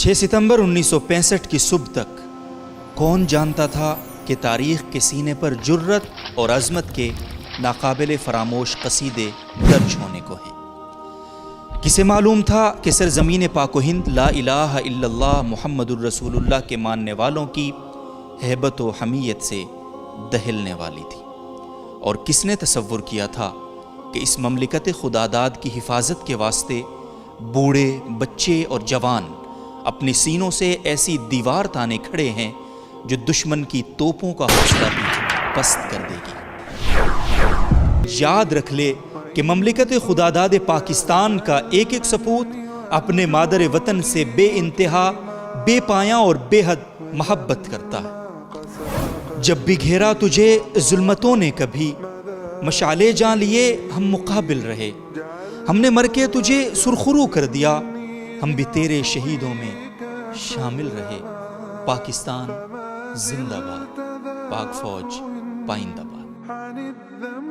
6 ستمبر 1965 کی صبح تک کون جانتا تھا کہ تاریخ کے سینے پر جرت اور عظمت کے ناقابل فراموش قصیدے درج ہونے کو ہیں۔ کسے معلوم تھا کہ سرزمین پاک و ہند لا الہ الا اللہ محمد الرسول اللہ کے ماننے والوں کی ہیبت و حمیت سے دہلنے والی تھی، اور کس نے تصور کیا تھا کہ اس مملکت خداداد کی حفاظت کے واسطے بوڑھے، بچے اور جوان اپنی سینوں سے ایسی دیوار تانے کھڑے ہیں جو دشمن کی توپوں کا حوصلہ بھی پست کر دے گی۔ یاد رکھ لے کہ مملکت خداداد پاکستان کا ایک ایک سپوت اپنے مادر وطن سے بے انتہا، بے پایاں اور بے حد محبت کرتا ہے۔ جب بھی گھیرا تجھے ظلمتوں نے کبھی، مشعلے جان لیے ہم مقابل رہے، ہم نے مر کے تجھے سرخرو کر دیا، ہم بھی تیرے شہیدوں میں شامل رہے۔ پاکستان زندہ باد، پاک فوج پائندہ باد۔